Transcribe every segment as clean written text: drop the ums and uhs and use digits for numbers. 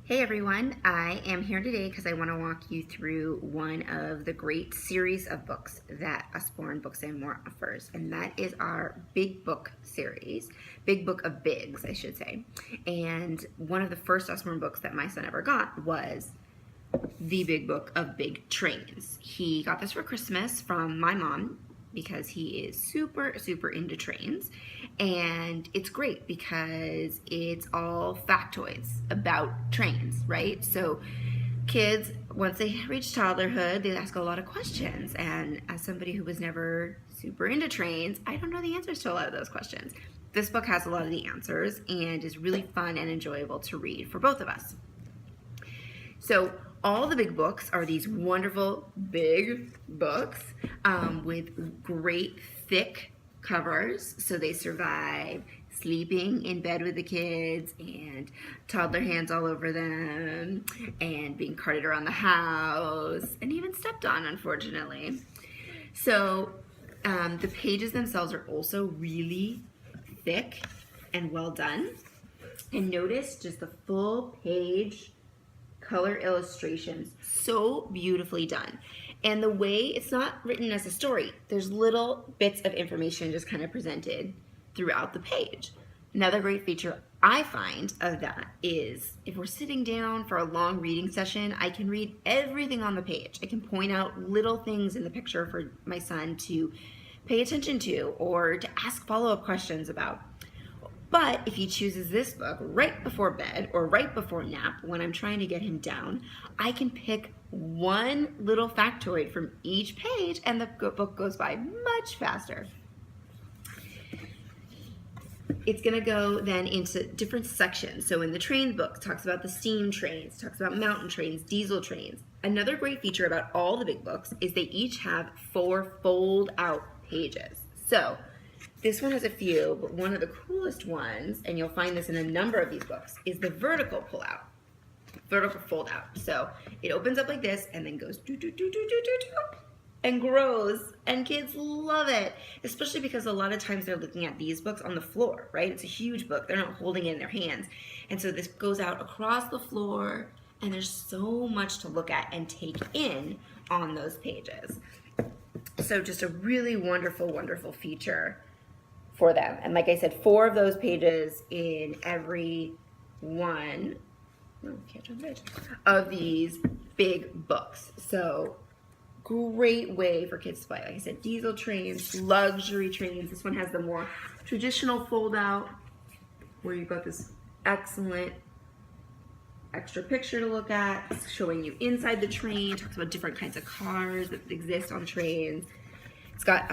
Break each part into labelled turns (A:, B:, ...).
A: Hey everyone, I am here today because I want to walk you through one of the great series of books that Usborne Books and More offers, and that is our Big Book series, Big Book of Bigs, I should say. And one of the first Usborne books that my son ever got was the Big Book of Big Trains. He got this for Christmas from my mom because he is super into trains, and it's great because it's all factoids about trains, right? So kids, once they reach toddlerhood, they ask a lot of questions, and as somebody who was never super into trains, I don't know the answers to a lot of those questions. This book has a lot of the answers and is really fun and enjoyable to read for both of us. So all the big books are these wonderful big books with great thick covers, so they survive sleeping in bed with the kids and toddler hands all over them and being carted around the house and even stepped on, unfortunately. So the pages themselves are also really thick and well done. And notice just the full page color illustrations, so beautifully done. And the way it's not written as a story, there's little bits of information just kind of presented throughout the page. Another great feature I find of that is if we're sitting down for a long reading session, I can read everything on the page. I can point out little things in the picture for my son to pay attention to or to ask follow-up questions about. But if he chooses this book right before bed or right before nap when I'm trying to get him down, I can pick one little factoid from each page and the book goes by much faster. It's going to go then into different sections. So in the train book, it talks about the steam trains, talks about mountain trains, diesel trains. Another great feature about all the big books is they each have 4 fold-out pages. So this one has a few, but one of the coolest ones, and you'll find this in a number of these books, is the vertical pull-out, vertical fold-out. So it opens up like this and then goes do, do, do, do, do, do, do, and grows, and kids love it, especially because a lot of times they're looking at these books on the floor, right? It's a huge book. They're not holding it in their hands. And so this goes out across the floor, and there's so much to look at and take in on those pages. So just a really wonderful feature for them. And like I said, 4 of those pages in every one of these big books. So great way for kids to play. Like I said, diesel trains, luxury trains. This one has the more traditional fold out where you've got this excellent extra picture to look at, showing you inside the train, talks about different kinds of cars that exist on trains. It's got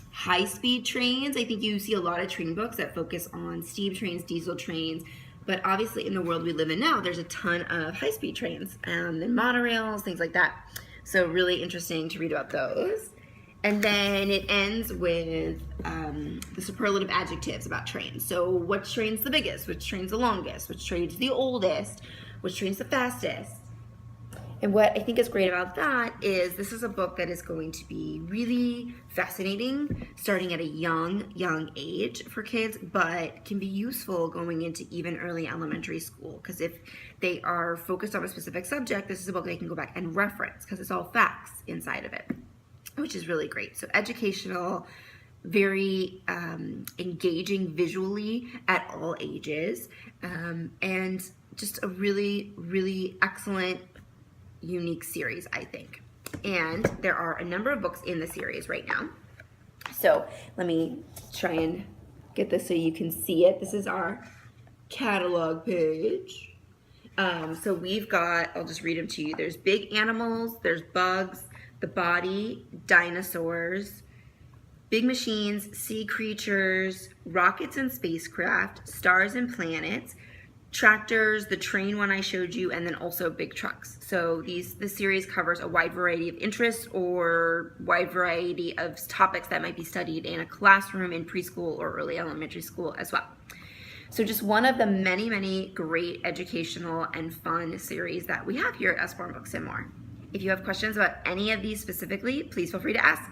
A: high-speed trains. I think you see a lot of train books that focus on steam trains, diesel trains, but obviously in the world we live in now, there's a ton of high-speed trains and monorails, things like that. So really interesting to read about those. And then it ends with the superlative adjectives about trains. So which train's the biggest, which train's the longest, which train's the oldest, which train's the fastest. And what I think is great about that is this is a book that is going to be really fascinating starting at a young age for kids, but can be useful going into even early elementary school, because if they are focused on a specific subject, this is a book they can go back and reference because it's all facts inside of it, which is really great. So educational, very engaging visually at all ages, and just a really excellent unique series, I think. And there are a number of books in the series right now. So let me try and get this so you can see it. This is our catalog page. So we've got, I'll just read them to you. There's big animals, there's bugs, the body, dinosaurs, big machines, sea creatures, rockets and spacecraft, stars and planets, tractors, the train one I showed you, and then also big trucks. So this series covers a wide variety of interests or wide variety of topics that might be studied in a classroom in preschool or early elementary school as well. So just one of the many great educational and fun series that we have here at Usborne Books and More. If you have questions about any of these specifically, please feel free to ask.